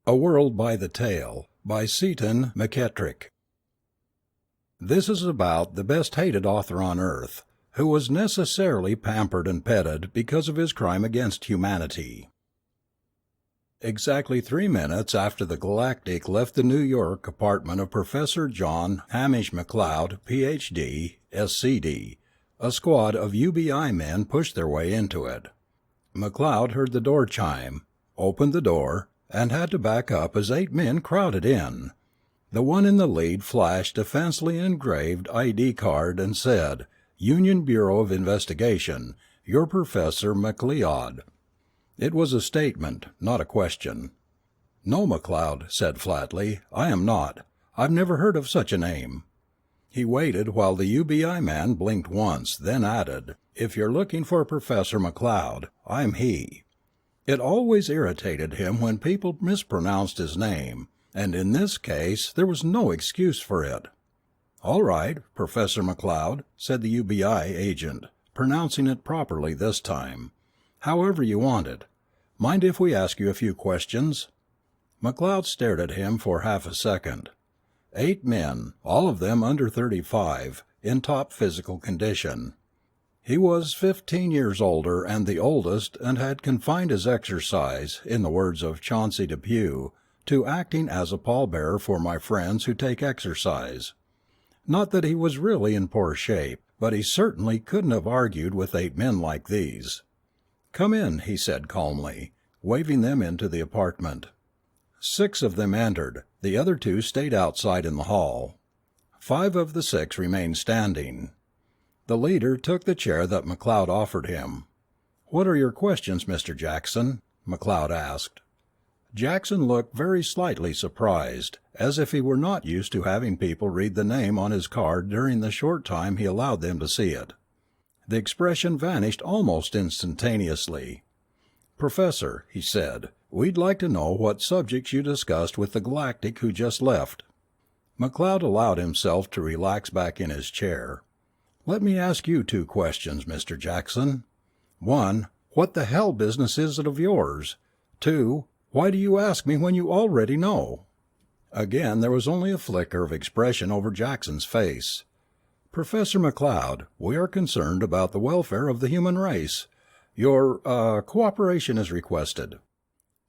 A World by the Tail by Seaton McKettrick. This is about the best hated author on earth, who was necessarily pampered and petted because of his crime against humanity. Exactly 3 minutes after the Galactic left the New York apartment of Professor John Hamish McLeod, Ph.D., SCD, a squad of UBI men pushed their way into it. McLeod heard the door chime, opened the door, and had to back up as 8 men crowded in. The one in the lead flashed a fancily engraved ID card and said, "Union Bureau of Investigation, your Professor McLeod." It was a statement, not a question. "No," McLeod said flatly, "I am not. I've never heard of such a name." He waited while the UBI man blinked once, then added, "If you're looking for Professor McLeod, I'm he." It always irritated him when people mispronounced his name, and in this case there was no excuse for it. "All right, Professor McLeod," said the UBI agent, pronouncing it properly this time. "However you want it. Mind if we ask you a few questions?" McLeod stared at him for half a second. 8 men, all of them under 35, in top physical condition. He was 15 years older and the oldest, and had confined his exercise, in the words of Chauncey Depew, to acting as a pallbearer for my friends who take exercise. Not that he was really in poor shape, but he certainly couldn't have argued with 8 men like these. "Come in," he said calmly, waving them into the apartment. 6 of them entered, the other 2 stayed outside in the hall. 5 of the 6 remained standing. The leader took the chair that McLeod offered him. "What are your questions, Mr. Jackson?" McLeod asked. Jackson looked very slightly surprised, as if he were not used to having people read the name on his card during the short time he allowed them to see it. The expression vanished almost instantaneously. "Professor," he said, "we'd like to know what subjects you discussed with the Galactic who just left." McLeod allowed himself to relax back in his chair. "Let me ask you 2 questions, Mr. Jackson. 1. What the hell business is it of yours? 2. Why do you ask me when you already know?" Again there was only a flicker of expression over Jackson's face. "Professor McLeod, we are concerned about the welfare of the human race. Your, cooperation is requested."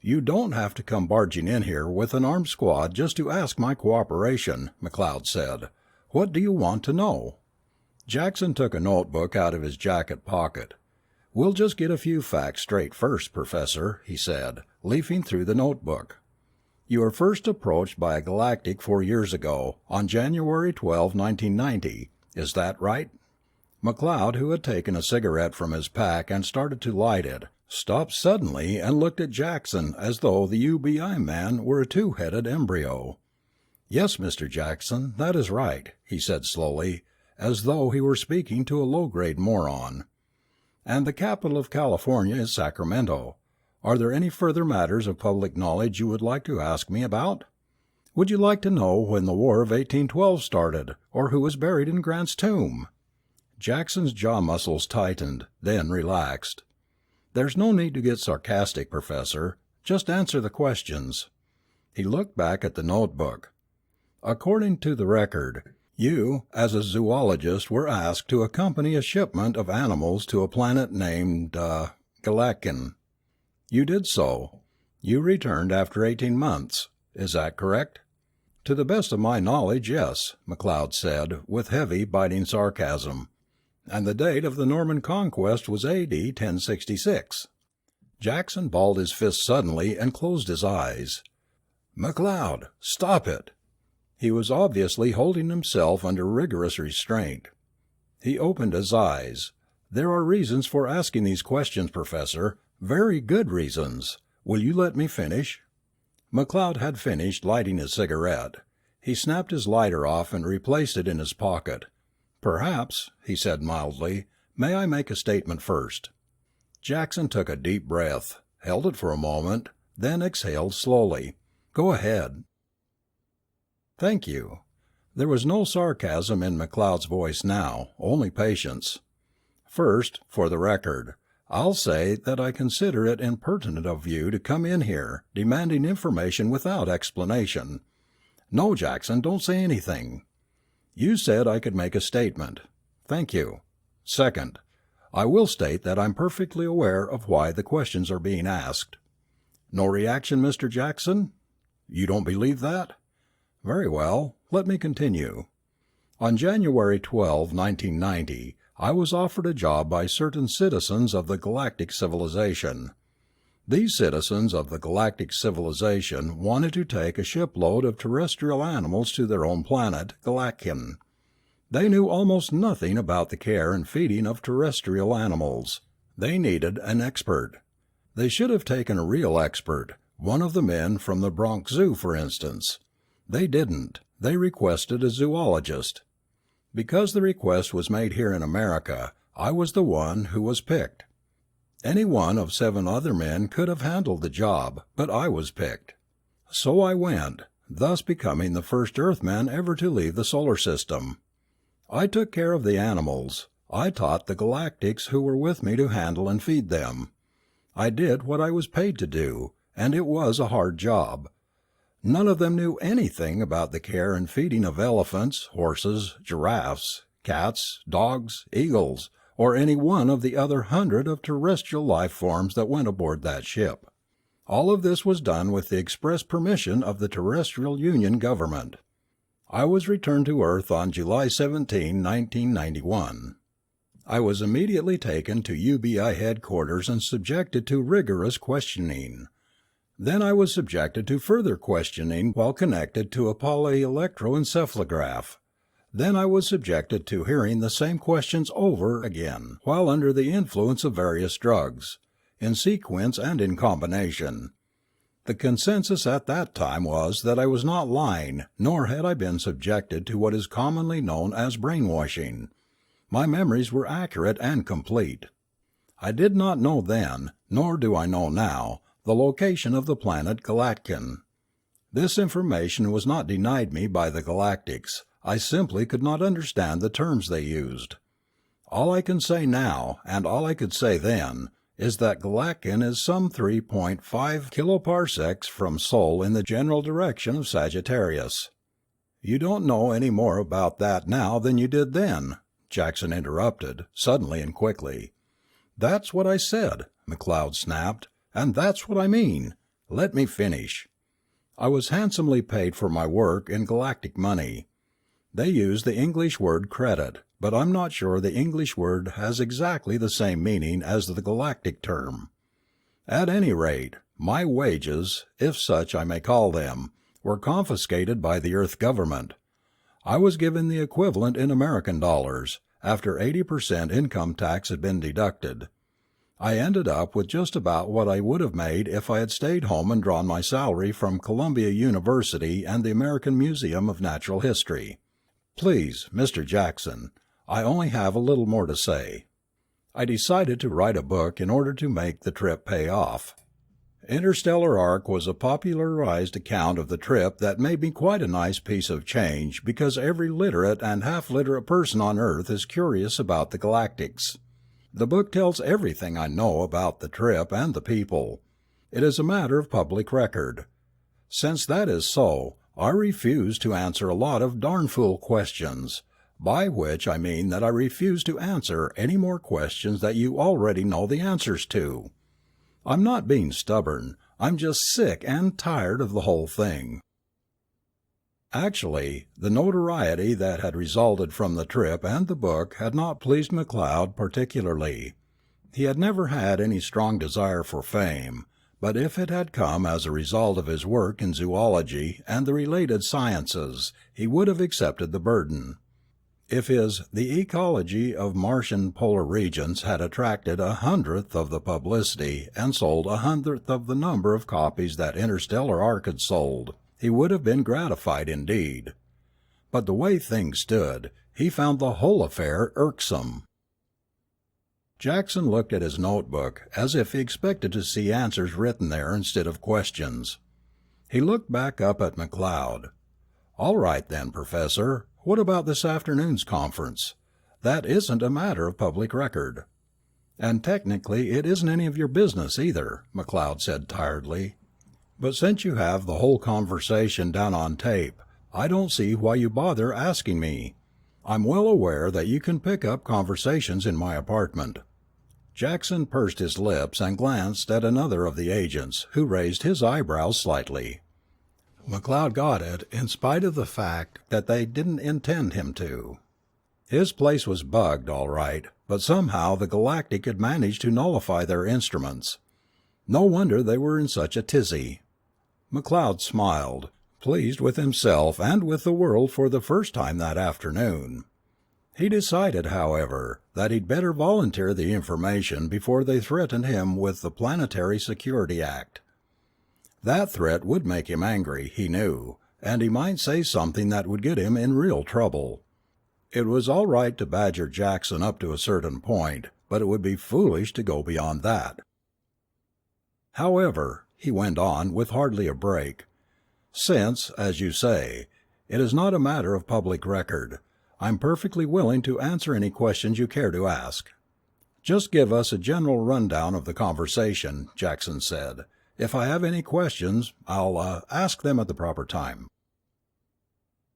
"You don't have to come barging in here with an armed squad just to ask my cooperation," McLeod said. "What do you want to know?" Jackson took a notebook out of his jacket pocket. "We'll just get a few facts straight first, Professor," he said, leafing through the notebook. "You were first approached by a Galactic 4 years ago, on January 12, 1990. Is that right?" McLeod, who had taken a cigarette from his pack and started to light it, stopped suddenly and looked at Jackson as though the UBI man were a 2-headed embryo. "Yes, Mr. Jackson, that is right," he said slowly, as though he were speaking to a low-grade moron. "And the capital of California is Sacramento. Are there any further matters of public knowledge you would like to ask me about? Would you like to know when the War of 1812 started, or who was buried in Grant's tomb?" Jackson's jaw muscles tightened, then relaxed. "There's no need to get sarcastic, Professor. Just answer the questions." He looked back at the notebook. "According to the record, you, as a zoologist, were asked to accompany a shipment of animals to a planet named, Galactin. You did so. You returned after 18 months. Is that correct?" "To the best of my knowledge, yes," McLeod said, with heavy, biting sarcasm. "And the date of the Norman conquest was A.D. 1066. Jackson balled his fist suddenly and closed his eyes. "McLeod, stop it!" He was obviously holding himself under rigorous restraint. He opened his eyes. "There are reasons for asking these questions, Professor. Very good reasons. Will you let me finish?" McLeod had finished lighting his cigarette. He snapped his lighter off and replaced it in his pocket. "Perhaps," he said mildly, "may I make a statement first?" Jackson took a deep breath, held it for a moment, then exhaled slowly. "Go ahead." "Thank you." There was no sarcasm in McLeod's voice now, only patience. "First, for the record, I'll say that I consider it impertinent of you to come in here, demanding information without explanation. No, Jackson, don't say anything. You said I could make a statement. Thank you. Second, I will state that I'm perfectly aware of why the questions are being asked. No reaction, Mr. Jackson? You don't believe that? Very well, let me continue. On January 12, 1990, I was offered a job by certain citizens of the galactic civilization. These citizens of the galactic civilization wanted to take a shipload of terrestrial animals to their own planet, Galactian. They knew almost nothing about the care and feeding of terrestrial animals. They needed an expert. They should have taken a real expert, one of the men from the Bronx Zoo, for instance. They didn't. They requested a zoologist. Because the request was made here in America, I was the one who was picked. Any one of 7 other men could have handled the job, but I was picked. So I went, thus becoming the first Earthman ever to leave the solar system. I took care of the animals. I taught the galactics who were with me to handle and feed them. I did what I was paid to do, and it was a hard job. None of them knew anything about the care and feeding of elephants, horses, giraffes, cats, dogs, eagles, or any one of the other 100 of terrestrial life forms that went aboard that ship. All of this was done with the express permission of the Terrestrial Union government. I was returned to Earth on July 17, 1991. I was immediately taken to UBI headquarters and subjected to rigorous questioning. Then I was subjected to further questioning while connected to a polyelectroencephalograph. Then I was subjected to hearing the same questions over again while under the influence of various drugs, in sequence and in combination. The consensus at that time was that I was not lying, nor had I been subjected to what is commonly known as brainwashing. My memories were accurate and complete. I did not know then, nor do I know now, the location of the planet Galactian. This information was not denied me by the galactics. I simply could not understand the terms they used. All I can say now, and all I could say then, is that Galactian is some 3.5 kiloparsecs from Sol in the general direction of Sagittarius. You don't know any more about that now than you did then, Jackson interrupted, suddenly and quickly. That's what I said, McLeod snapped, and that's what I mean. Let me finish. I was handsomely paid for my work in galactic money. They use the English word credit, but I'm not sure the English word has exactly the same meaning as the galactic term. At any rate, my wages, if such I may call them, were confiscated by the Earth government. I was given the equivalent in American dollars, after 80% income tax had been deducted. I ended up with just about what I would have made if I had stayed home and drawn my salary from Columbia University and the American Museum of Natural History. Please, Mr. Jackson, I only have a little more to say. I decided to write a book in order to make the trip pay off. Interstellar Arc was a popularized account of the trip that made me quite a nice piece of change because every literate and half-literate person on Earth is curious about the galactics. The book tells everything I know about the trip and the people. It is a matter of public record. Since that is so, I refuse to answer a lot of darn fool questions, by which I mean that I refuse to answer any more questions that you already know the answers to. I'm not being stubborn, I'm just sick and tired of the whole thing. Actually, the notoriety that had resulted from the trip and the book had not pleased McLeod particularly. He had never had any strong desire for fame, but if it had come as a result of his work in zoology and the related sciences, he would have accepted the burden. If his The Ecology of Martian Polar Regions had attracted 100th of the publicity and sold 100th of the number of copies that Interstellar Arc had sold, he would have been gratified indeed. But the way things stood, he found the whole affair irksome. Jackson looked at his notebook as if he expected to see answers written there instead of questions. He looked back up at McLeod. "All right then, Professor. What about this afternoon's conference? That isn't a matter of public record." And technically it isn't any of your business either, McLeod said tiredly. But since you have the whole conversation down on tape, I don't see why you bother asking me. I'm well aware that you can pick up conversations in my apartment." Jackson pursed his lips and glanced at another of the agents, who raised his eyebrows slightly. McLeod got it, in spite of the fact that they didn't intend him to. His place was bugged, all right, but somehow the Galactic had managed to nullify their instruments. No wonder they were in such a tizzy. McLeod smiled, pleased with himself and with the world for the first time that afternoon. He decided, however, that he'd better volunteer the information before they threatened him with the Planetary Security Act. That threat would make him angry, he knew, and he might say something that would get him in real trouble. It was all right to badger Jackson up to a certain point, but it would be foolish to go beyond that. "However," he went on, with hardly a break, "since, as you say, it is not a matter of public record, I'm perfectly willing to answer any questions you care to ask." "Just give us a general rundown of the conversation," Jackson said. "If I have any questions, I'll ask them at the proper time."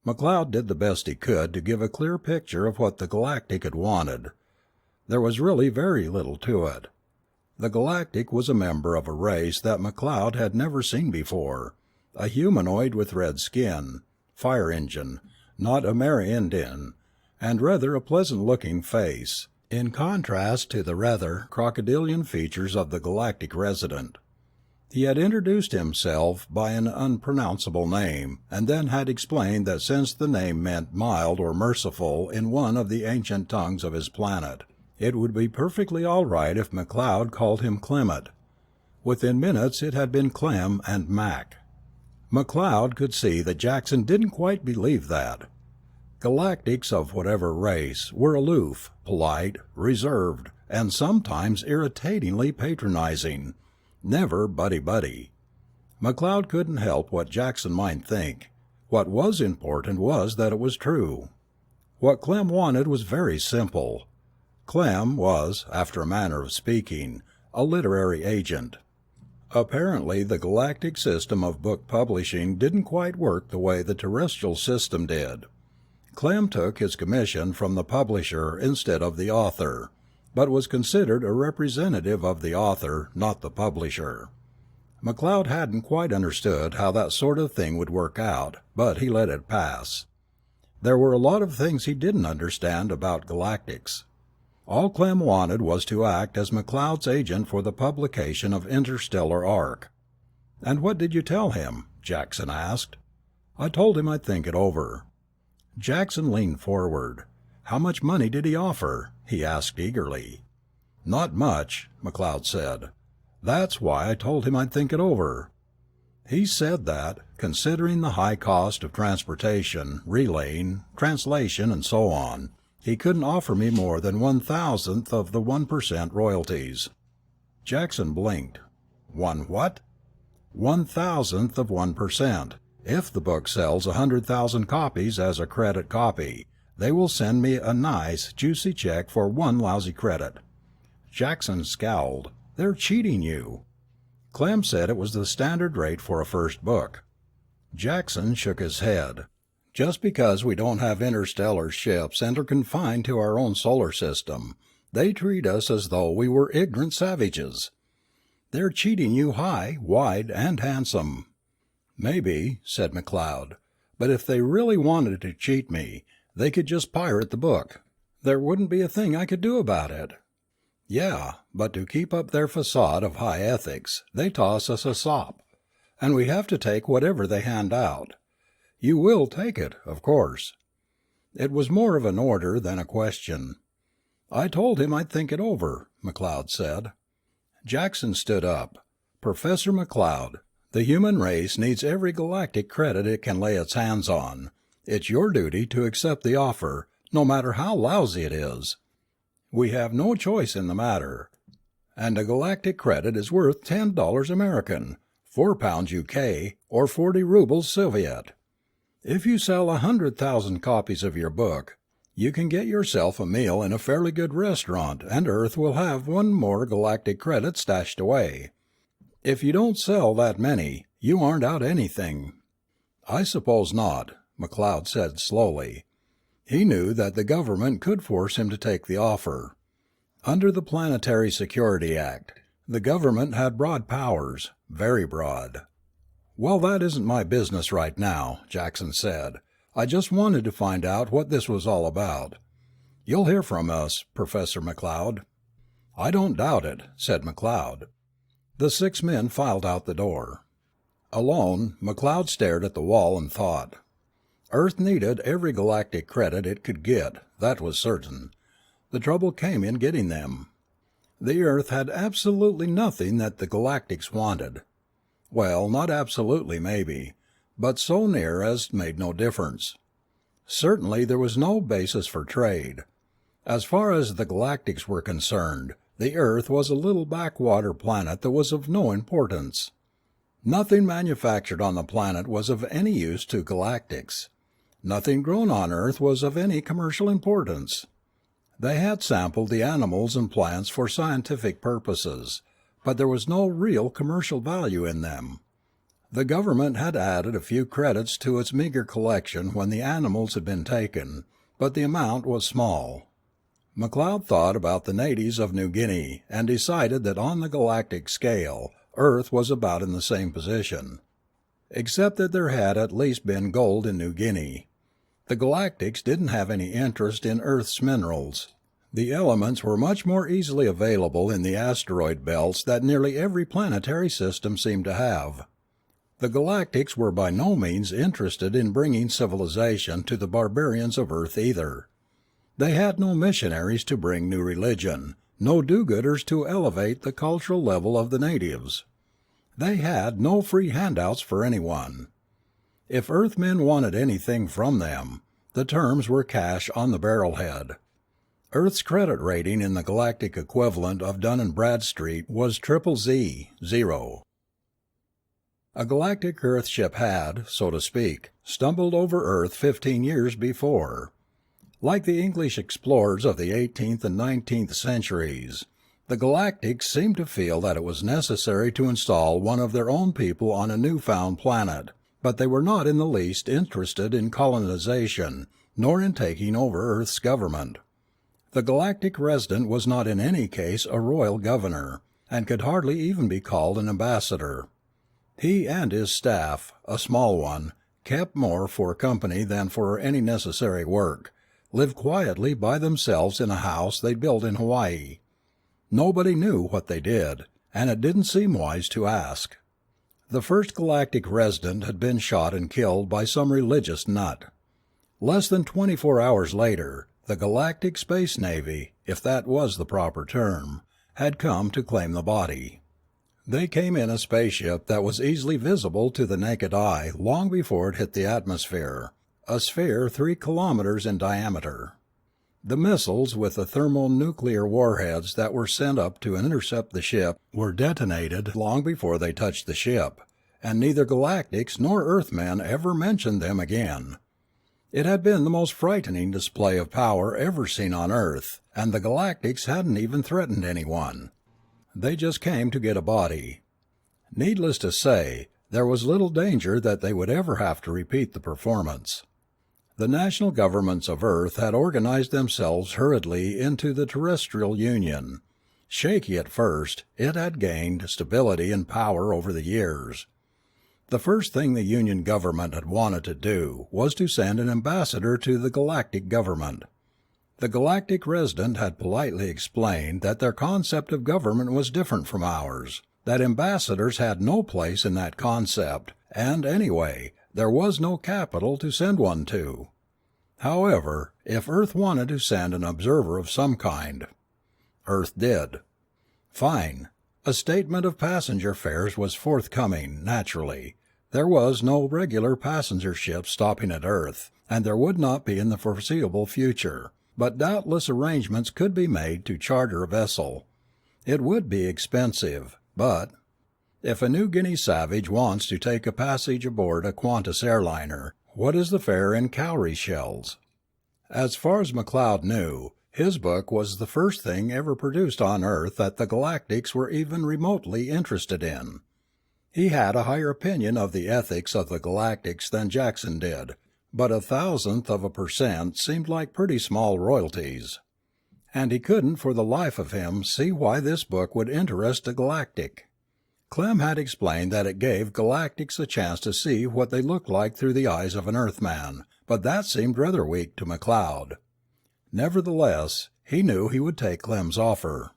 McLeod did the best he could to give a clear picture of what the Galactic had wanted. There was really very little to it. The Galactic was a member of a race that McLeod had never seen before, a humanoid with red skin, fire engine, not Amerindian, and rather a pleasant-looking face, in contrast to the rather crocodilian features of the Galactic resident. He had introduced himself by an unpronounceable name, and then had explained that since the name meant mild or merciful in one of the ancient tongues of his planet, it would be perfectly all right if McLeod called him Clement. Within minutes it had been Clem and Mac. McLeod could see that Jackson didn't quite believe that. Galactics of whatever race were aloof, polite, reserved, and sometimes irritatingly patronizing, never buddy-buddy. McLeod couldn't help what Jackson might think. What was important was that it was true. What Clem wanted was very simple. Clem was, after a manner of speaking, a literary agent. Apparently the galactic system of book publishing didn't quite work the way the terrestrial system did. Clem took his commission from the publisher instead of the author, but was considered a representative of the author, not the publisher. McLeod hadn't quite understood how that sort of thing would work out, but he let it pass. There were a lot of things he didn't understand about galactics. All Clem wanted was to act as McLeod's agent for the publication of Interstellar Arc. "And what did you tell him?" Jackson asked. "I told him I'd think it over." Jackson leaned forward. "How much money did he offer?" he asked eagerly. "Not much," McLeod said. "That's why I told him I'd think it over. He said that, considering the high cost of transportation, relaying, translation, and so on, he couldn't offer me more than 1,000th of the 1% royalties." Jackson blinked. "One what?" 1,000th of 1%. If the book sells 100,000 copies as a credit copy, they will send me a nice, juicy check for one lousy credit." Jackson scowled. "They're cheating you." "Clem said it was the standard rate for a first book." Jackson shook his head. "Just because we don't have interstellar ships and are confined to our own solar system, they treat us as though we were ignorant savages. They're cheating you high, wide, and handsome." "Maybe," said McLeod, "but if they really wanted to cheat me, they could just pirate the book. There wouldn't be a thing I could do about it." "Yeah, but to keep up their facade of high ethics, they toss us a sop, and we have to take whatever they hand out. You will take it, of course." It was more of an order than a question. "I told him I'd think it over," McLeod said. Jackson stood up. "Professor McLeod, the human race needs every galactic credit it can lay its hands on. It's your duty to accept the offer, no matter how lousy it is. We have no choice in the matter, and a galactic credit is worth $10 American, £4 UK, or 40 rubles Soviet. If you sell 100,000 copies of your book, You can get yourself a meal in a fairly good restaurant, and Earth will have one more galactic credit stashed away. If you don't sell that many, you aren't out anything." "I suppose not," McLeod said slowly. He knew that the government could force him to take the offer. Under the Planetary Security Act, the government had broad powers, very broad. "Well, that isn't my business right now," Jackson said. "I just wanted to find out what this was all about." "You'll hear from us, Professor McLeod." "I don't doubt it," said McLeod. The 6 men filed out the door. Alone, McLeod stared at the wall and thought. Earth needed every galactic credit it could get, that was certain. The trouble came in getting them. The Earth had absolutely nothing that the galactics wanted. Well, not absolutely, maybe, but so near as made no difference. Certainly there was no basis for trade. As far as the galactics were concerned, the Earth was a little backwater planet that was of no importance. Nothing manufactured on the planet was of any use to galactics. Nothing grown on Earth was of any commercial importance. They had sampled the animals and plants for scientific purposes, but there was no real commercial value in them. The government had added a few credits to its meager collection when the animals had been taken, but the amount was small. McLeod thought about the natives of New Guinea and decided that on the galactic scale, Earth was about in the same position. Except that there had at least been gold in New Guinea. The galactics didn't have any interest in Earth's minerals. The elements were much more easily available in the asteroid belts that nearly every planetary system seemed to have. The galactics were by no means interested in bringing civilization to the barbarians of Earth either. They had no missionaries to bring new religion, no do-gooders to elevate the cultural level of the natives. They had no free handouts for anyone. If Earthmen wanted anything from them, the terms were cash on the barrelhead. Earth's credit rating in the galactic equivalent of Dun & Bradstreet was ZZZ, 0. A galactic Earth ship had, so to speak, stumbled over Earth 15 years before. Like the English explorers of the 18th and 19th centuries, the galactics seemed to feel that it was necessary to install one of their own people on a newfound planet, but they were not in the least interested in colonization, nor in taking over Earth's government. The galactic resident was not in any case a royal governor, and could hardly even be called an ambassador. He and his staff, a small one, kept more for company than for any necessary work, lived quietly by themselves in a house they built in Hawaii. Nobody knew what they did, and it didn't seem wise to ask. The first galactic resident had been shot and killed by some religious nut. Less than 24 hours later, the Galactic Space Navy, if that was the proper term, had come to claim the body. They came in a spaceship that was easily visible to the naked eye long before it hit the atmosphere, a sphere 3 kilometers in diameter. The missiles with the thermonuclear warheads that were sent up to intercept the ship were detonated long before they touched the ship, and neither galactics nor Earthmen ever mentioned them again. It had been the most frightening display of power ever seen on Earth, and the galactics hadn't even threatened anyone. They just came to get a body. Needless to say, there was little danger that they would ever have to repeat the performance. The national governments of Earth had organized themselves hurriedly into the Terrestrial Union. Shaky at first, it had gained stability and power over the years. The first thing the Union government had wanted to do was to send an ambassador to the galactic government. The galactic resident had politely explained that their concept of government was different from ours, that ambassadors had no place in that concept, and anyway, there was no capital to send one to. However, if Earth wanted to send an observer of some kind, Earth did. Fine. A statement of passenger fares was forthcoming, naturally. There was no regular passenger ship stopping at Earth, and there would not be in the foreseeable future, but doubtless arrangements could be made to charter a vessel. It would be expensive, but if a New Guinea savage wants to take a passage aboard a Qantas airliner, what is the fare in cowrie shells? As far as McLeod knew, his book was the first thing ever produced on Earth that the Galactics were even remotely interested in. He had a higher opinion of the ethics of the Galactics than Jackson did, but 0.001% seemed like pretty small royalties. And he couldn't for the life of him see why this book would interest a Galactic. Clem had explained that it gave Galactics a chance to see what they looked like through the eyes of an Earthman, but that seemed rather weak to McLeod. Nevertheless, he knew he would take Clem's offer.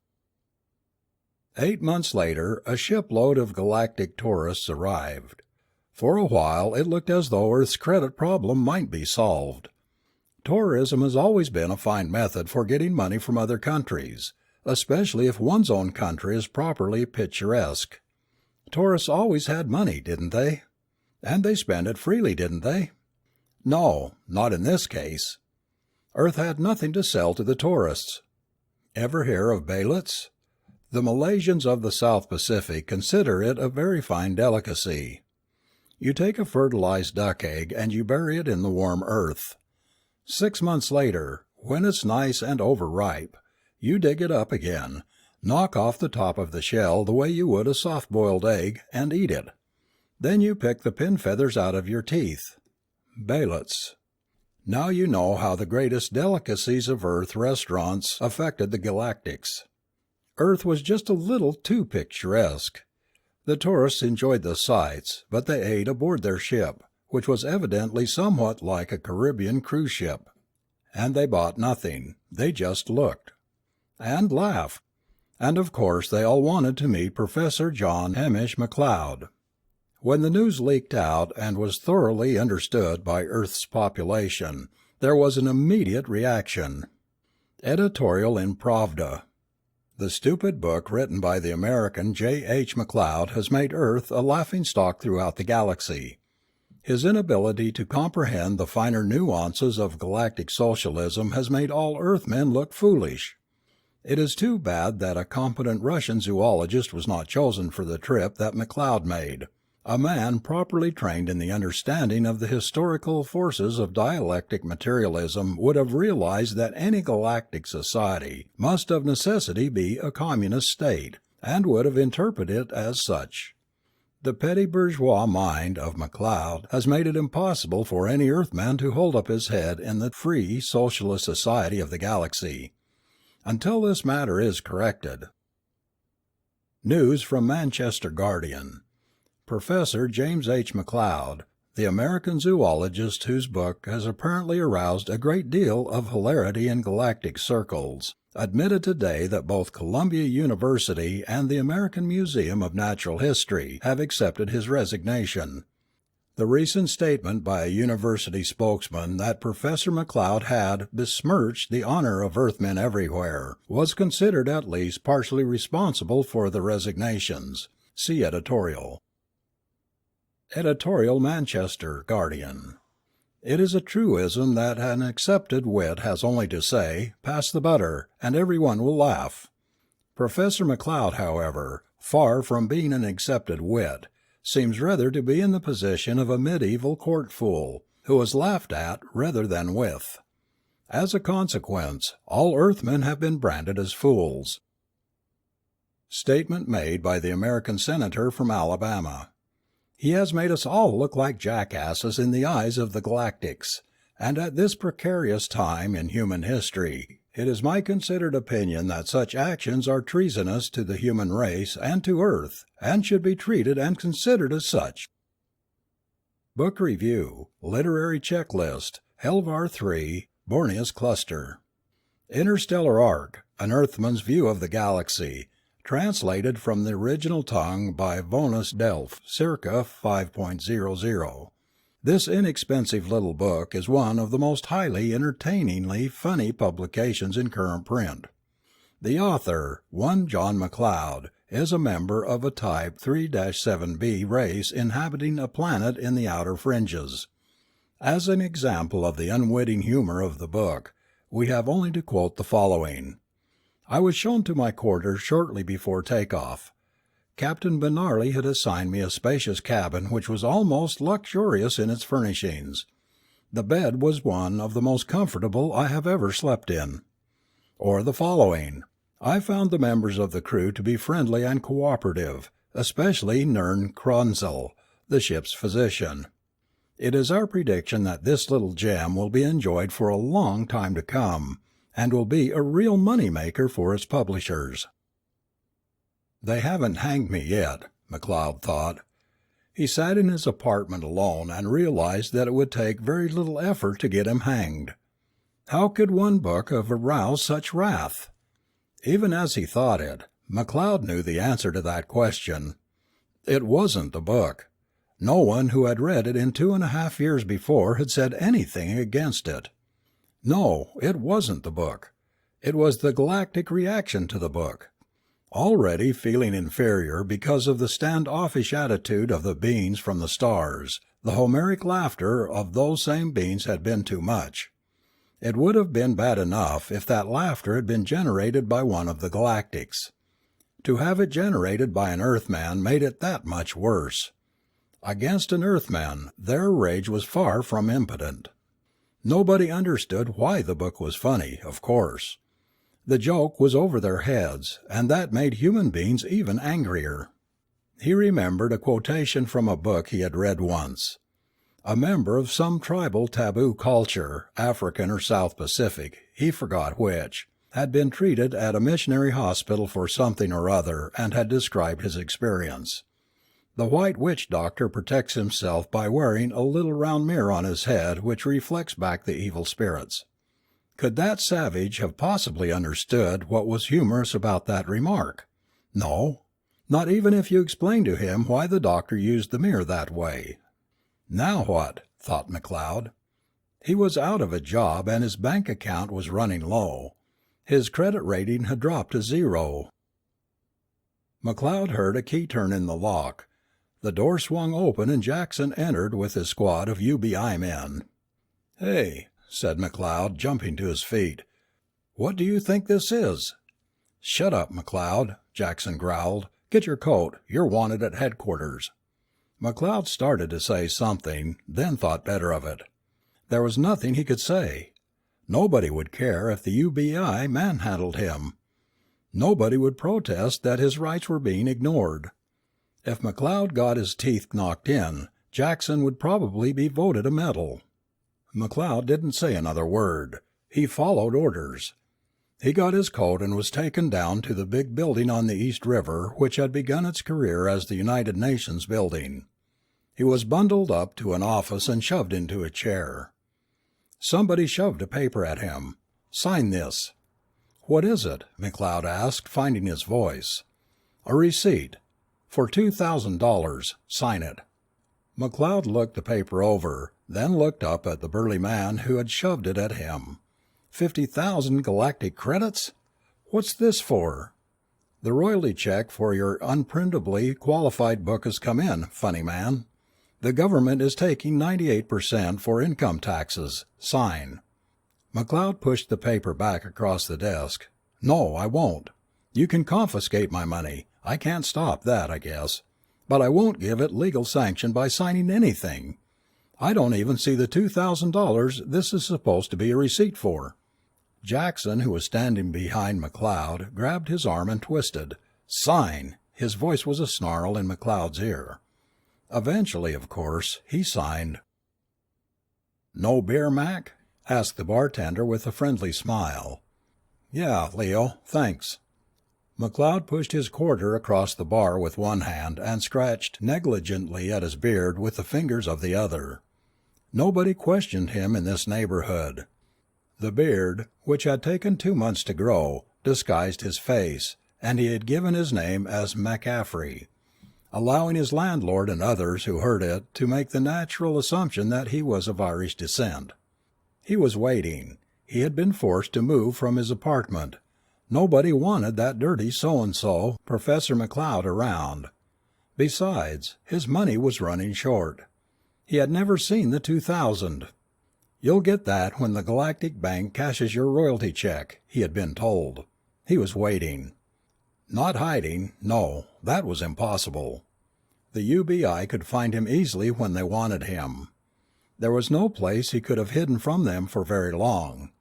8 months later, a shipload of galactic tourists arrived. For a while, it looked as though Earth's credit problem might be solved. Tourism has always been a fine method for getting money from other countries, especially if one's own country is properly picturesque. Tourists always had money, didn't they? And they spent it freely, didn't they? No, not in this case. Earth had nothing to sell to the tourists. Ever hear of baylets? The Malaysians of the South Pacific consider it a very fine delicacy. You take a fertilized duck egg and you bury it in the warm earth. 6 months later, when it's nice and overripe, you dig it up again, knock off the top of the shell the way you would a soft-boiled egg, and eat it. Then you pick the pin feathers out of your teeth. Baylets. Now you know how the greatest delicacies of Earth restaurants affected the Galactics. Earth was just a little too picturesque. The tourists enjoyed the sights, but they ate aboard their ship, which was evidently somewhat like a Caribbean cruise ship. And they bought nothing. They just looked. And laughed. And of course they all wanted to meet Professor John Hamish McLeod. When the news leaked out and was thoroughly understood by Earth's population, there was an immediate reaction. Editorial in Pravda. The stupid book written by the American J. H. McLeod has made Earth a laughingstock throughout the galaxy. His inability to comprehend the finer nuances of galactic socialism has made all Earthmen look foolish. It is too bad that a competent Russian zoologist was not chosen for the trip that McLeod made. A man properly trained in the understanding of the historical forces of dialectic materialism would have realized that any galactic society must of necessity be a communist state, and would have interpreted it as such. The petty bourgeois mind of McLeod has made it impossible for any Earthman to hold up his head in the free socialist society of the galaxy. Until this matter is corrected. News from Manchester Guardian. Professor James H. McLeod, the American zoologist whose book has apparently aroused a great deal of hilarity in galactic circles, admitted today that both Columbia University and the American Museum of Natural History have accepted his resignation. The recent statement by a university spokesman that Professor McLeod had besmirched the honor of Earthmen everywhere was considered at least partially responsible for the resignations. See editorial. Editorial Manchester Guardian. It is a truism that an accepted wit has only to say, "Pass the butter," and everyone will laugh. Professor McLeod, however, far from being an accepted wit, seems rather to be in the position of a medieval court fool, who is laughed at rather than with. As a consequence, all Earthmen have been branded as fools. Statement made by the American senator from Alabama. He has made us all look like jackasses in the eyes of the Galactics, and at this precarious time in human history, it is my considered opinion that such actions are treasonous to the human race and to Earth, and should be treated and considered as such. Book Review, Literary Checklist, Helvar 3, Borneus Cluster. Interstellar Arc, An Earthman's View of the Galaxy, translated from the original tongue by Vonus Delf, circa 5.00. This inexpensive little book is one of the most highly entertainingly funny publications in current print. The author, one John McLeod, is a member of a type 3-7b race inhabiting a planet in the outer fringes. As an example of the unwitting humor of the book, we have only to quote the following. I was shown to my quarters shortly before takeoff. Captain Benarley had assigned me a spacious cabin which was almost luxurious in its furnishings. The bed was one of the most comfortable I have ever slept in. Or the following: I found the members of the crew to be friendly and cooperative, especially Nern Kronzel, the ship's physician. It is our prediction that this little gem will be enjoyed for a long time to come, and will be a real money-maker for its publishers. They haven't hanged me yet, McLeod thought. He sat in his apartment alone and realized that it would take very little effort to get him hanged. How could one book have aroused such wrath? Even as he thought it, McLeod knew the answer to that question. It wasn't the book. No one who had read it in 2.5 years before had said anything against it. No, it wasn't the book. It was the galactic reaction to the book. Already feeling inferior because of the standoffish attitude of the beings from the stars, the Homeric laughter of those same beings had been too much. It would have been bad enough if that laughter had been generated by one of the galactics. To have it generated by an Earthman made it that much worse. Against an Earthman, their rage was far from impotent. Nobody understood why the book was funny, of course. The joke was over their heads, and that made human beings even angrier. He remembered a quotation from a book he had read once. A member of some tribal taboo culture, African or South Pacific, he forgot which, had been treated at a missionary hospital for something or other and had described his experience. The white witch doctor protects himself by wearing a little round mirror on his head which reflects back the evil spirits. Could that savage have possibly understood what was humorous about that remark? No, not even if you explained to him why the doctor used the mirror that way. Now what? Thought McLeod. He was out of a job and his bank account was running low. His credit rating had dropped to 0. McLeod heard a key turn in the lock. The door swung open and Jackson entered with his squad of UBI men. "Hey," said McLeod, jumping to his feet. "What do you think this is?" "Shut up, McLeod," Jackson growled. "Get your coat. You're wanted at headquarters." McLeod started to say something, then thought better of it. There was nothing he could say. Nobody would care if the UBI manhandled him. Nobody would protest that his rights were being ignored. If McLeod got his teeth knocked in, Jackson would probably be voted a medal. McLeod didn't say another word. He followed orders. He got his coat and was taken down to the big building on the East River which had begun its career as the United Nations building. He was bundled up to an office and shoved into a chair. Somebody shoved a paper at him. "Sign this." "What is it?" McLeod asked, finding his voice. "A receipt. For $2,000. Sign it." McLeod looked the paper over, then looked up at the burly man who had shoved it at him. 50,000 galactic credits? What's this for? "The royalty check for your unprintably qualified book has come in, funny man. The government is taking 98% for income taxes. Sign." McLeod pushed the paper back across the desk. "No, I won't. You can confiscate my money. I can't stop that, I guess. But I won't give it legal sanction by signing anything. I don't even see the $2,000 this is supposed to be a receipt for." Jackson, who was standing behind McLeod, grabbed his arm and twisted. "Sign!" His voice was a snarl in McLeod's ear. Eventually, of course, he signed. "No beer, Mac?" asked the bartender with a friendly smile. "Yeah, Leo, thanks." McLeod pushed his quarter across the bar with one hand and scratched negligently at his beard with the fingers of the other. Nobody questioned him in this neighborhood. The beard, which had taken 2 months to grow, disguised his face, and he had given his name as McCaffrey, allowing his landlord and others who heard it to make the natural assumption that he was of Irish descent. He was waiting. He had been forced to move from his apartment. Nobody wanted that dirty so-and-so, Professor McLeod, around. Besides, his money was running short. He had never seen the 2,000. "You'll get that when the Galactic Bank cashes your royalty check," he had been told. He was waiting. Not hiding, no, that was impossible. The UBI could find him easily when they wanted him. There was no place he could have hidden from them for very long.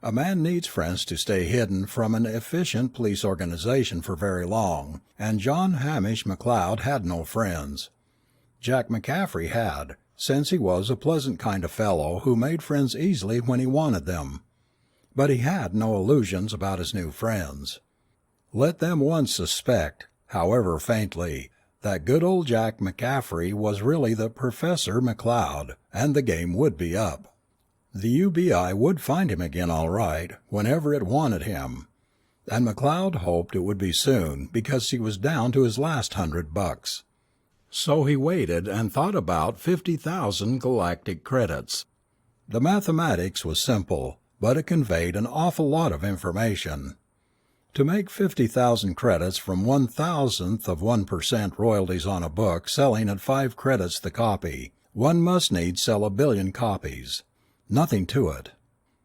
A man needs friends to stay hidden from an efficient police organization for very long, and John Hamish McLeod had no friends. Jack McCaffrey had, since he was a pleasant kind of fellow who made friends easily when he wanted them. But he had no illusions about his new friends. Let them once suspect, however faintly, that good old Jack McCaffrey was really the Professor McLeod, and the game would be up. The UBI would find him again all right, whenever it wanted him, and McLeod hoped it would be soon, because he was down to his last $100. So he waited and thought about 50,000 galactic credits. The mathematics was simple, but it conveyed an awful lot of information. To make 50,000 credits from 1,000th of 1% royalties on a book selling at 5 credits the copy, one must needs sell 1 billion copies. Nothing to it.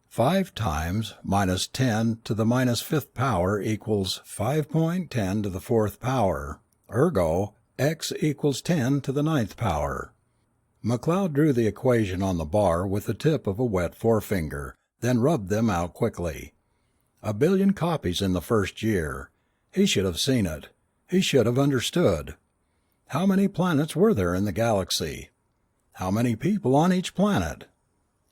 5 times minus 10 to the minus 5th power equals 5.10 to the 4th power. Ergo, x equals 10 to the 9th power. McLeod drew the equation on the bar with the tip of a wet forefinger, then rubbed them out quickly. 1 billion copies in the first year. He should have seen it. He should have understood. How many planets were there in the galaxy? How many people on each planet?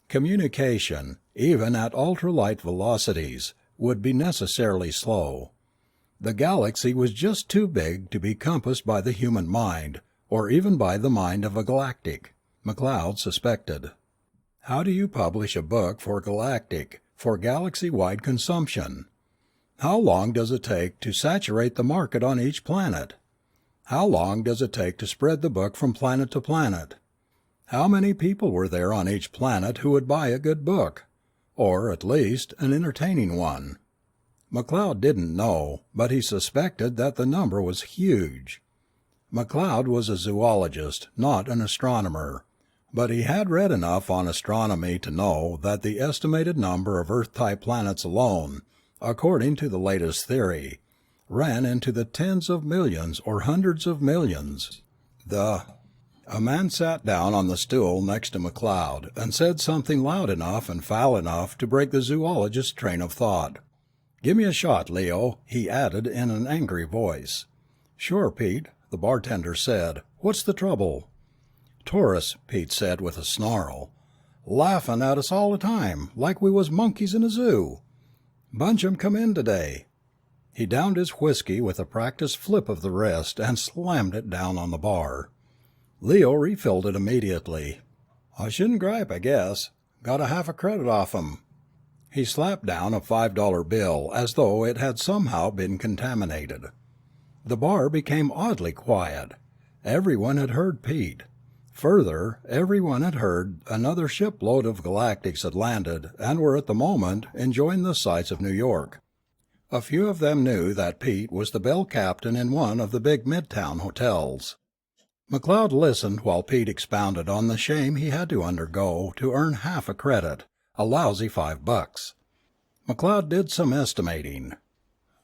Communication, even at ultralight velocities, would be necessarily slow. The galaxy was just too big to be compassed by the human mind, or even by the mind of a galactic, McLeod suspected. How do you publish a book for galactic, for galaxy-wide consumption? How long does it take to saturate the market on each planet? How long does it take to spread the book from planet to planet? How many people were there on each planet who would buy a good book? Or, at least, an entertaining one? McLeod didn't know, but he suspected that the number was huge. McLeod was a zoologist, not an astronomer, but he had read enough on astronomy to know that the estimated number of Earth-type planets alone, according to the latest theory, ran into the tens of millions or hundreds of millions. A man sat down on the stool next to McLeod and said something loud enough and foul enough to break the zoologist's train of thought. "Give me a shot, Leo," he added in an angry voice. "Sure, Pete," the bartender said. "What's the trouble?" "Tourists," Pete said with a snarl. "Laughing at us all the time, like we was monkeys in a zoo. Bunch 'em come in today." He downed his whiskey with a practiced flip of the wrist and slammed it down on the bar. Leo refilled it immediately. "I shouldn't gripe, I guess. Got a half a credit off 'em." He slapped down a $5 bill as though it had somehow been contaminated. The bar became oddly quiet. Everyone had heard Pete. Further, everyone had heard another shipload of galactics had landed and were at the moment enjoying the sights of New York. A few of them knew that Pete was the bell captain in one of the big midtown hotels. McLeod listened while Pete expounded on the shame he had to undergo to earn half a credit, a lousy $5. McLeod did some estimating.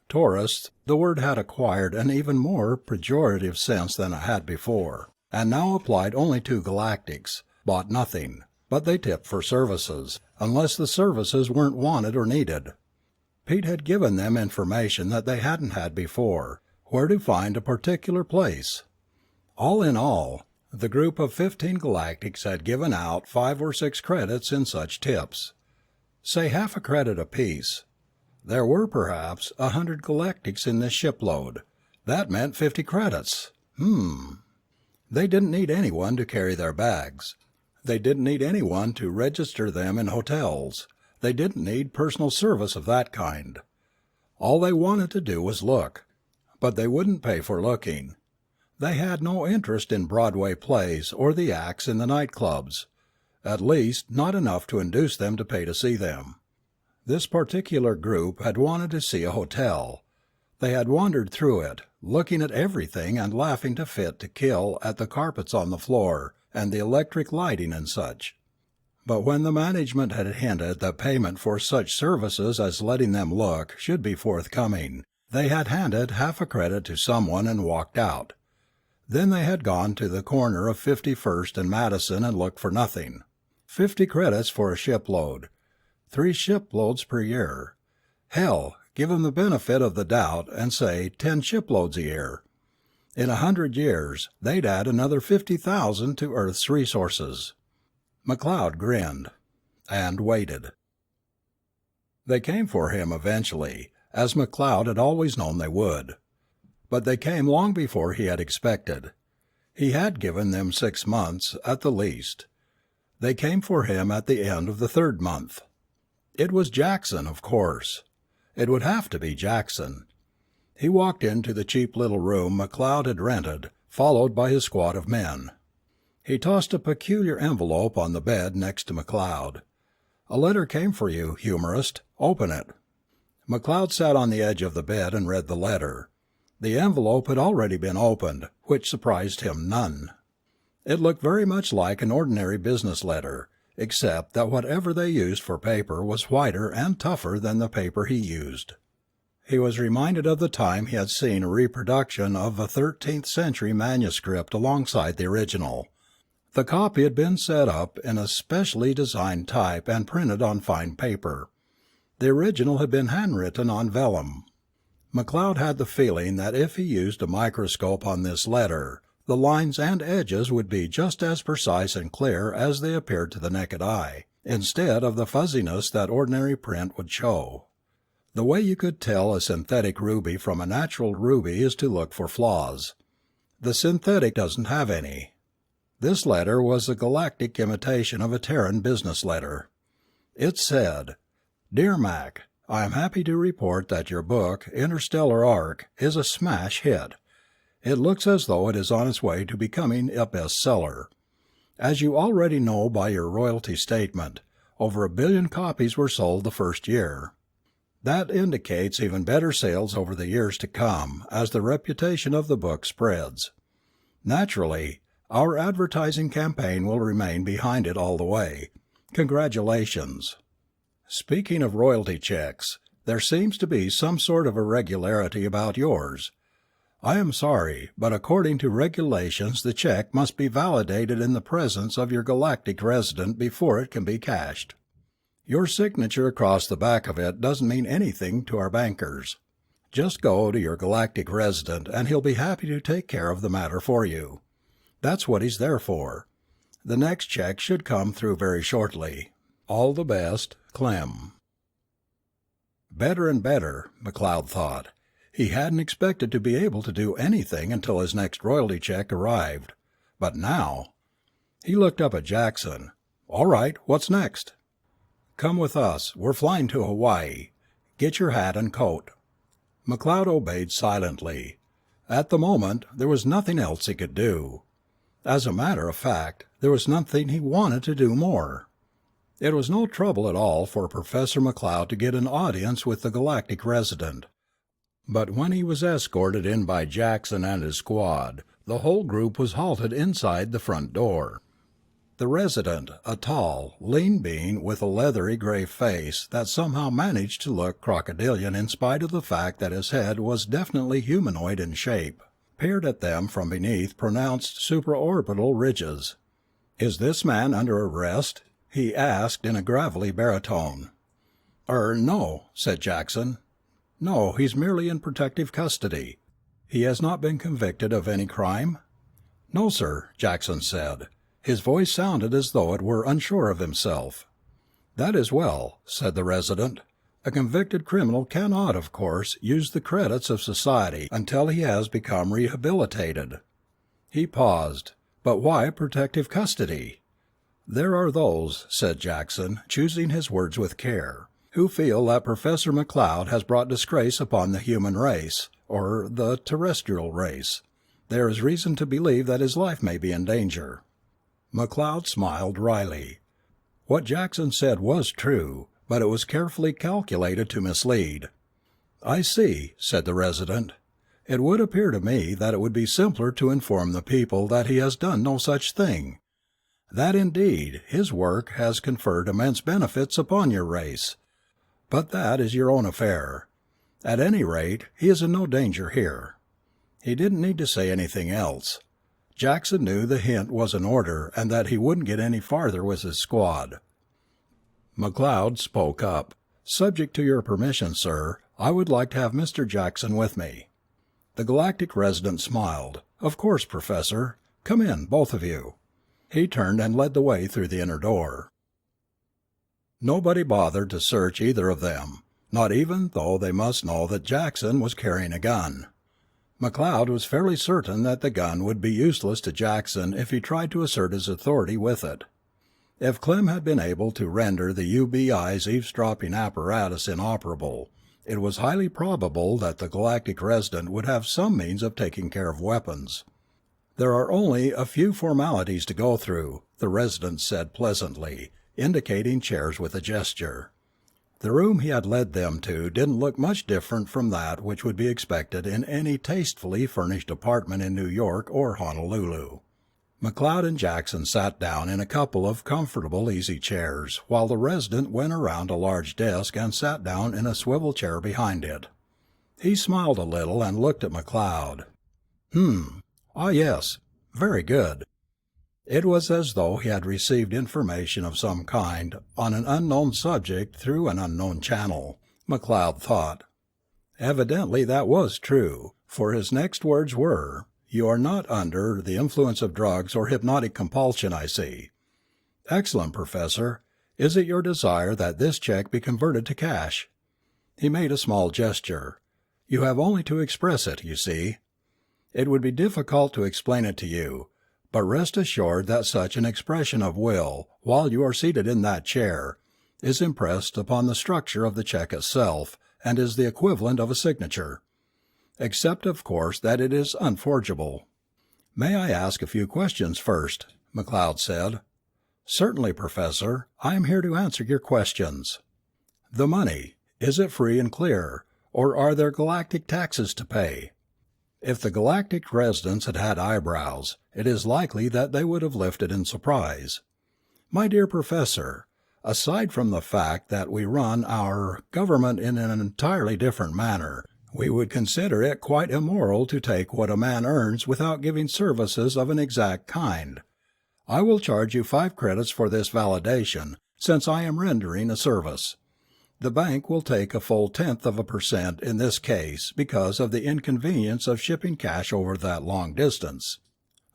Tourists, the word had acquired an even more pejorative sense than it had before, and now applied only to galactics, bought nothing, but they tipped for services, unless the services weren't wanted or needed. Pete had given them information that they hadn't had before, where to find a particular place. All in all, the group of 15 galactics had given out 5 or 6 credits in such tips. Say half a credit apiece. There were perhaps 100 galactics in this shipload. That meant 50 credits. They didn't need anyone to carry their bags. They didn't need anyone to register them in hotels. They didn't need personal service of that kind. All they wanted to do was look. But they wouldn't pay for looking. They had no interest in Broadway plays or the acts in the nightclubs. At least, not enough to induce them to pay to see them. This particular group had wanted to see a hotel. They had wandered through it, looking at everything and laughing to fit to kill at the carpets on the floor and the electric lighting and such. But when the management had hinted that payment for such services as letting them look should be forthcoming, they had handed half a credit to someone and walked out. Then they had gone to the corner of 51st and Madison and looked for nothing. 50 credits for a shipload. 3 shiploads per year. Hell, give 'em the benefit of the doubt and say 10 shiploads a year. In 100 years, they'd add another 50,000 to Earth's resources. McLeod grinned. And waited. They came for him eventually, as McLeod had always known they would. But they came long before he had expected. He had given them 6 months, at the least. They came for him at the end of the 3rd month. It was Jackson, of course. It would have to be Jackson. He walked into the cheap little room McLeod had rented, followed by his squad of men. He tossed a peculiar envelope on the bed next to McLeod. "A letter came for you, humorist. Open it." McLeod sat on the edge of the bed and read the letter. The envelope had already been opened, which surprised him none. It looked very much like an ordinary business letter, except that whatever they used for paper was whiter and tougher than the paper he used. He was reminded of the time he had seen a reproduction of a 13th century manuscript alongside the original. The copy had been set up in a specially designed type and printed on fine paper. The original had been handwritten on vellum. McLeod had the feeling that if he used a microscope on this letter, the lines and edges would be just as precise and clear as they appeared to the naked eye, instead of the fuzziness that ordinary print would show. The way you could tell a synthetic ruby from a natural ruby is to look for flaws. The synthetic doesn't have any. This letter was a galactic imitation of a Terran business letter. It said, "Dear Mac, I am happy to report that your book, Interstellar Arc, is a smash hit. It looks as though it is on its way to becoming a bestseller. As you already know by your royalty statement, over 1 billion copies were sold the first year. That indicates even better sales over the years to come as the reputation of the book spreads. Naturally, our advertising campaign will remain behind it all the way. Congratulations." Speaking of royalty checks, there seems to be some sort of irregularity about yours. I am sorry, but according to regulations the check must be validated in the presence of your galactic resident before it can be cashed. Your signature across the back of it doesn't mean anything to our bankers. Just go to your galactic resident and he'll be happy to take care of the matter for you. That's what he's there for. The next check should come through very shortly. All the best, Clem. Better and better, McLeod thought. He hadn't expected to be able to do anything until his next royalty check arrived. But now... He looked up at Jackson. "All right, what's next?" "Come with us. We're flying to Hawaii. Get your hat and coat." McLeod obeyed silently. At the moment, there was nothing else he could do. As a matter of fact, there was nothing he wanted to do more. It was no trouble at all for Professor McLeod to get an audience with the galactic resident. But when he was escorted in by Jackson and his squad, the whole group was halted inside the front door. The resident, a tall, lean being with a leathery gray face that somehow managed to look crocodilian in spite of the fact that his head was definitely humanoid in shape, peered at them from beneath pronounced supraorbital ridges. "Is this man under arrest?" he asked in a gravelly baritone. No," said Jackson. "No, he's merely in protective custody. He has not been convicted of any crime?" "No, sir," Jackson said. His voice sounded as though it were unsure of himself. "That is well," said the resident. "A convicted criminal cannot, of course, use the credits of society until he has become rehabilitated." He paused. "But why protective custody?" "There are those," said Jackson, choosing his words with care, "who feel that Professor McLeod has brought disgrace upon the human race, or the terrestrial race. There is reason to believe that his life may be in danger." McLeod smiled wryly. What Jackson said was true, but it was carefully calculated to mislead. "I see," said the resident. "It would appear to me that it would be simpler to inform the people that he has done no such thing. That indeed, his work has conferred immense benefits upon your race. But that is your own affair. At any rate, he is in no danger here." He didn't need to say anything else. Jackson knew the hint was in order and that he wouldn't get any farther with his squad. McLeod spoke up. "Subject to your permission, sir, I would like to have Mr. Jackson with me." The galactic resident smiled. "Of course, Professor. Come in, both of you." He turned and led the way through the inner door. Nobody bothered to search either of them, not even though they must know that Jackson was carrying a gun. McLeod was fairly certain that the gun would be useless to Jackson if he tried to assert his authority with it. If Clem had been able to render the UBI's eavesdropping apparatus inoperable, it was highly probable that the galactic resident would have some means of taking care of weapons. "There are only a few formalities to go through," the resident said pleasantly, indicating chairs with a gesture. The room he had led them to didn't look much different from that which would be expected in any tastefully furnished apartment in New York or Honolulu. McLeod and Jackson sat down in a couple of comfortable easy chairs, while the resident went around a large desk and sat down in a swivel chair behind it. He smiled a little and looked at McLeod. Ah, yes. Very good." It was as though he had received information of some kind on an unknown subject through an unknown channel, McLeod thought. Evidently that was true, for his next words were, "You are not under the influence of drugs or hypnotic compulsion, I see." "Excellent, Professor. Is it your desire that this check be converted to cash?" He made a small gesture. "You have only to express it, you see. It would be difficult to explain it to you, but rest assured that such an expression of will, while you are seated in that chair, is impressed upon the structure of the check itself, and is the equivalent of a signature. Except, of course, that it is unforgeable." "May I ask a few questions first?" McLeod said. "Certainly, Professor. I am here to answer your questions." "The money. Is it free and clear, or are there galactic taxes to pay?" If the galactic residents had had eyebrows, it is likely that they would have lifted in surprise. "My dear Professor, aside from the fact that we run our government in an entirely different manner, we would consider it quite immoral to take what a man earns without giving services of an exact kind. I will charge you 5 credits for this validation, since I am rendering a service. The bank will take a full 0.1% in this case because of the inconvenience of shipping cash over that long distance.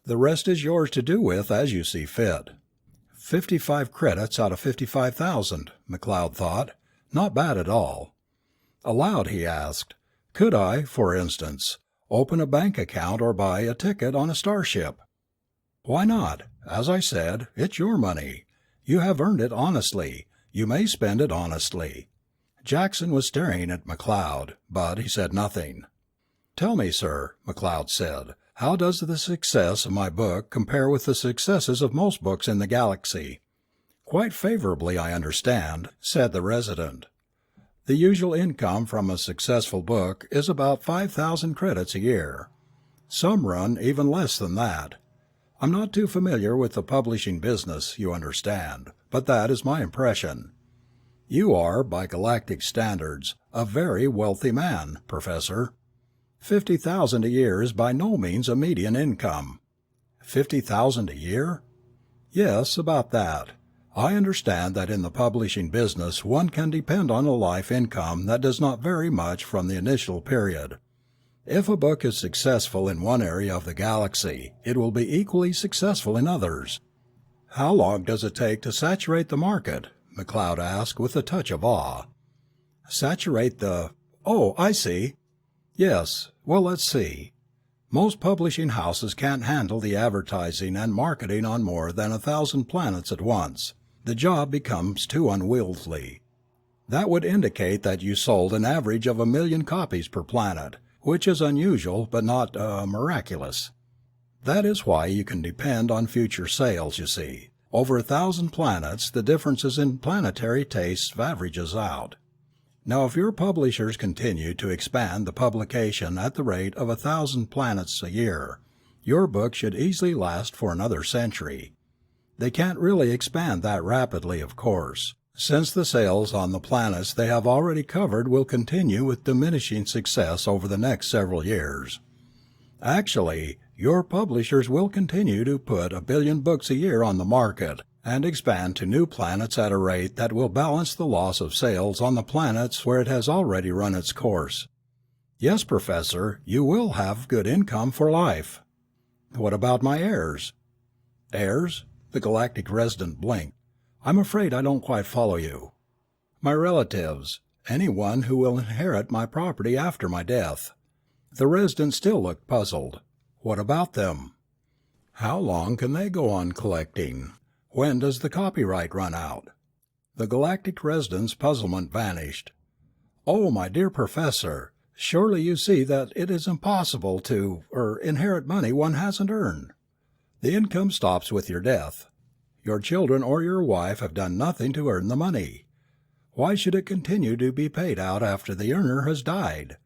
The rest is yours to do with as you see fit." 55 credits out of 55,000, McLeod thought. Not bad at all. Aloud he asked, "Could I, for instance, open a bank account or buy a ticket on a starship?" "Why not? As I said, it's your money. You have earned it honestly. You may spend it honestly." Jackson was staring at McLeod, but he said nothing. "Tell me, sir," McLeod said, "how does the success of my book compare with the successes of most books in the galaxy?" "Quite favorably, I understand," said the resident. "The usual income from a successful book is about 5,000 credits a year. Some run even less than that. I'm not too familiar with the publishing business, you understand, but that is my impression. You are, by galactic standards, a very wealthy man, Professor. 50,000 a year is by no means a median income." 50,000 a year? "Yes, about that. I understand that in the publishing business one can depend on a life income that does not vary much from the initial period. If a book is successful in one area of the galaxy, it will be equally successful in others." "How long does it take to saturate the market?" McLeod asked with a touch of awe. "Saturate the... Oh, I see. Yes, well, let's see. Most publishing houses can't handle the advertising and marketing on more than 1,000 planets at once. The job becomes too unwieldy. That would indicate that you sold an average of 1,000,000 copies per planet, which is unusual but not miraculous. That is why you can depend on future sales, you see. Over 1,000 planets, the differences in planetary tastes averages out. Now, if your publishers continue to expand the publication at the rate of 1,000 planets a year, your book should easily last for another century. They can't really expand that rapidly, of course, since the sales on the planets they have already covered will continue with diminishing success over the next several years. Actually, your publishers will continue to put 1 billion books a year on the market and expand to new planets at a rate that will balance the loss of sales on the planets where it has already run its course. Yes, Professor, you will have good income for life. What about my heirs? Heirs? The galactic resident blinked. I'm afraid I don't quite follow you. My relatives. Anyone who will inherit my property after my death. The resident still looked puzzled. What about them? How long can they go on collecting? When does the copyright run out? The galactic resident's puzzlement vanished. Oh, my dear Professor, surely you see that it is impossible to inherit money one hasn't earned. The income stops with your death. Your children or your wife have done nothing to earn the money. Why should it continue to be paid out after the earner has died?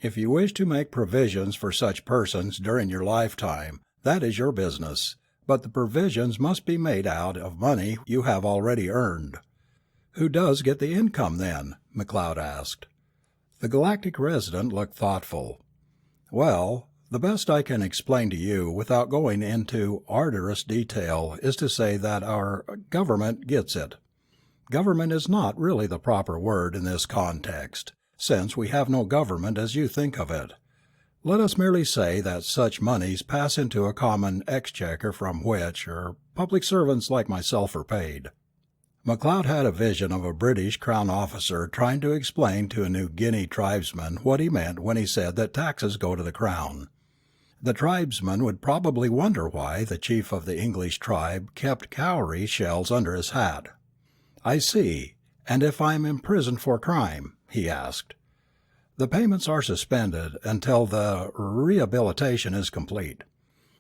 If you wish to make provisions for such persons during your lifetime, that is your business, but the provisions must be made out of money you have already earned. Who does get the income, then? McLeod asked. The galactic resident looked thoughtful. Well, the best I can explain to you without going into arduous detail is to say that our government gets it. Government is not really the proper word in this context, since we have no government as you think of it. Let us merely say that such monies pass into a common exchequer from which public servants like myself are paid. McLeod had a vision of a British Crown officer trying to explain to a New Guinea tribesman what he meant when he said that taxes go to the Crown. The tribesman would probably wonder why the chief of the English tribe kept cowrie shells under his hat. I see. And if I am imprisoned for crime? He asked. The payments are suspended until the rehabilitation is complete.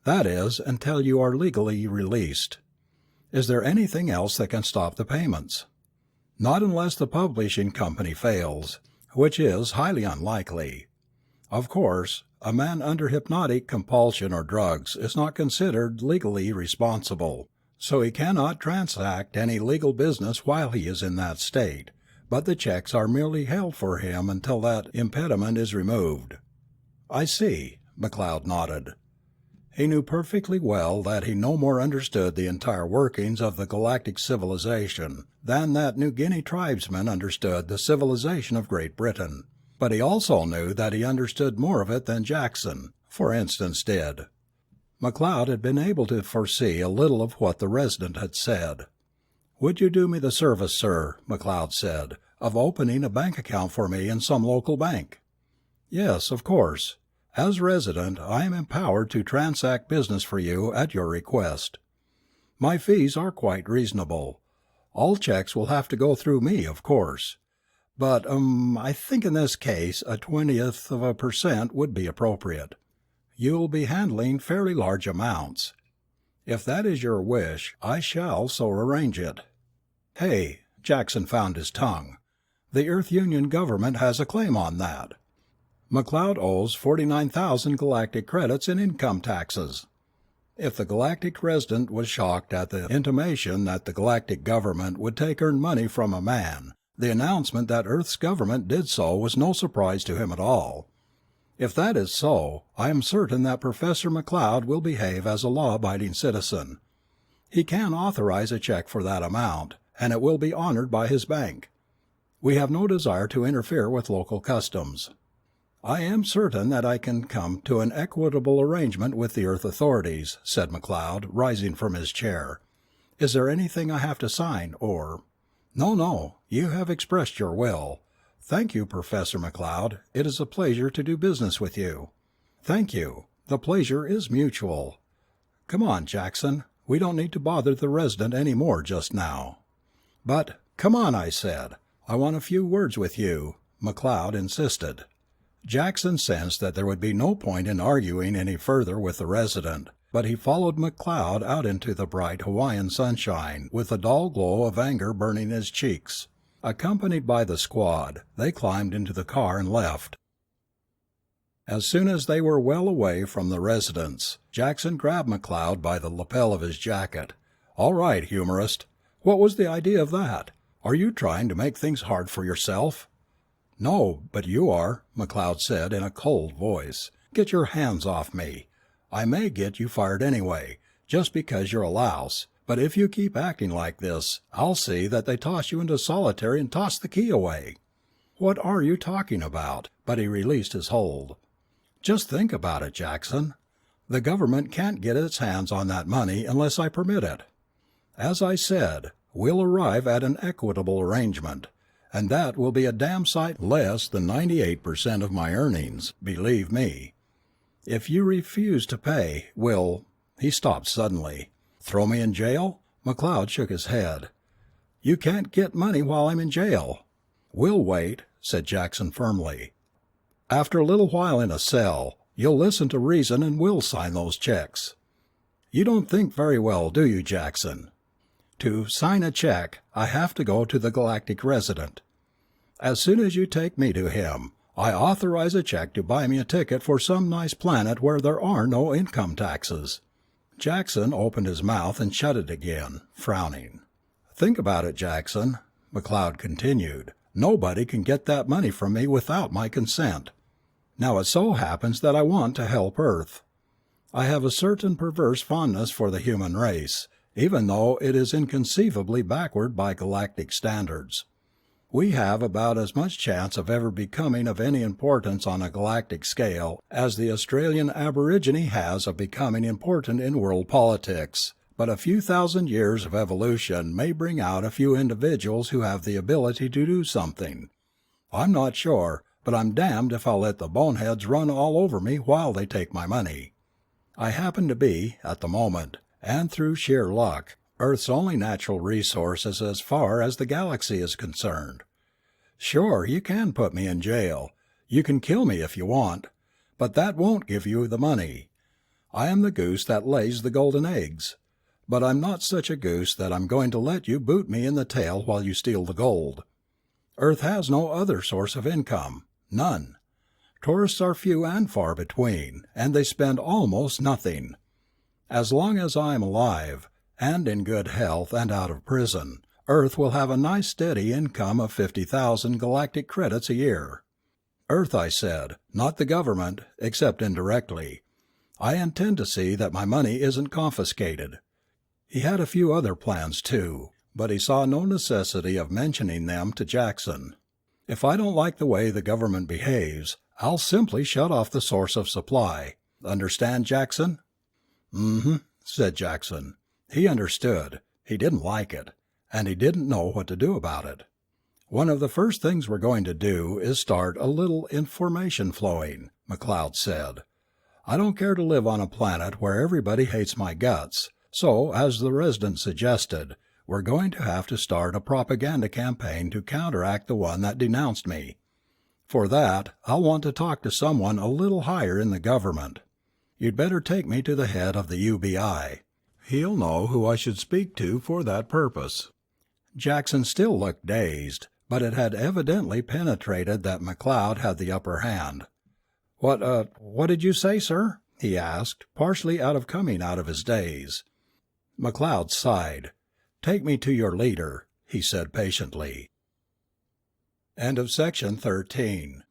That is, until you are legally released. Is there anything else that can stop the payments? Not unless the publishing company fails, which is highly unlikely. Of course, a man under hypnotic compulsion or drugs is not considered legally responsible, so he cannot transact any legal business while he is in that state, but the checks are merely held for him until that impediment is removed. I see, McLeod nodded. He knew perfectly well that he no more understood the entire workings of the galactic civilization than that New Guinea tribesman understood the civilization of Great Britain. But he also knew that he understood more of it than Jackson, for instance, did. McLeod had been able to foresee a little of what the resident had said. "Would you do me the service, sir," McLeod said, "of opening a bank account for me in some local bank?" "Yes, of course. As resident, I am empowered to transact business for you at your request. My fees are quite reasonable. All checks will have to go through me, of course. But, I think in this case 0.20% would be appropriate. You'll be handling fairly large amounts. If that is your wish, I shall so arrange it." "Hey," Jackson found his tongue. "The Earth Union government has a claim on that. McLeod owes 49,000 galactic credits in income taxes." If the galactic resident was shocked at the intimation that the galactic government would take earned money from a man, the announcement that Earth's government did so was no surprise to him at all. If that is so, I am certain that Professor McLeod will behave as a law-abiding citizen. He can authorize a check for that amount, and it will be honored by his bank. We have no desire to interfere with local customs. "I am certain that I can come to an equitable arrangement with the Earth authorities," said McLeod, rising from his chair. "Is there anything I have to sign, or—" No, you have expressed your will. Thank you, Professor McLeod. It is a pleasure to do business with you." "Thank you. The pleasure is mutual. Come on, Jackson. We don't need to bother the resident any more just now." "But, come on," I said. "I want a few words with you," McLeod insisted. Jackson sensed that there would be no point in arguing any further with the resident, but he followed McLeod out into the bright Hawaiian sunshine, with a dull glow of anger burning his cheeks. Accompanied by the squad, they climbed into the car and left. As soon as they were well away from the residence, Jackson grabbed McLeod by the lapel of his jacket. "All right, humorist. What was the idea of that? Are you trying to make things hard for yourself?" "No, but you are," McLeod said in a cold voice. Get your hands off me. I may get you fired anyway, just because you're a louse, but if you keep acting like this, I'll see that they toss you into solitary and toss the key away." "What are you talking about?" But he released his hold. "Just think about it, Jackson. The government can't get its hands on that money unless I permit it. As I said, we'll arrive at an equitable arrangement, and that will be a damn sight less than 98% of my earnings, believe me. If you refuse to pay, we'll—" He stopped suddenly. "Throw me in jail?" McLeod shook his head. "You can't get money while I'm in jail." "We'll wait," said Jackson firmly. "After a little while in a cell, you'll listen to reason and we'll sign those checks." "You don't think very well, do you, Jackson? To sign a check, I have to go to the Galactic Resident. As soon as you take me to him, I authorize a check to buy me a ticket for some nice planet where there are no income taxes." Jackson opened his mouth and shut it again, frowning. "Think about it, Jackson," McLeod continued. "Nobody can get that money from me without my consent. Now it so happens that I want to help Earth. I have a certain perverse fondness for the human race, even though it is inconceivably backward by galactic standards. We have about as much chance of ever becoming of any importance on a galactic scale as the Australian aborigine has of becoming important in world politics, but a few thousand years of evolution may bring out a few individuals who have the ability to do something. I'm not sure, but I'm damned if I'll let the boneheads run all over me while they take my money. I happen to be, at the moment, and through sheer luck, Earth's only natural resources as far as the galaxy is concerned. Sure, you can put me in jail. You can kill me if you want. But that won't give you the money. I am the goose that lays the golden eggs. But I'm not such a goose that I'm going to let you boot me in the tail while you steal the gold. Earth has no other source of income. None. Tourists are few and far between, and they spend almost nothing. As long as I am alive, and in good health and out of prison, Earth will have a nice steady income of 50,000 galactic credits a year. Earth, I said, not the government, except indirectly. I intend to see that my money isn't confiscated. He had a few other plans too, but he saw no necessity of mentioning them to Jackson. If I don't like the way the government behaves, I'll simply shut off the source of supply. Understand, Jackson? "Mm-hmm," said Jackson. He understood. He didn't like it, and he didn't know what to do about it. "One of the first things we're going to do is start a little information flowing," McLeod said. "I don't care to live on a planet where everybody hates my guts, so, as the resident suggested, we're going to have to start a propaganda campaign to counteract the one that denounced me. For that, I'll want to talk to someone a little higher in the government. You'd better take me to the head of the UBI. He'll know who I should speak to for that purpose." Jackson still looked dazed, but it had evidently penetrated that McLeod had the upper hand. What did you say, sir?" he asked, partially coming out of his daze. McLeod sighed. "Take me to your leader," he said patiently. End of section 13.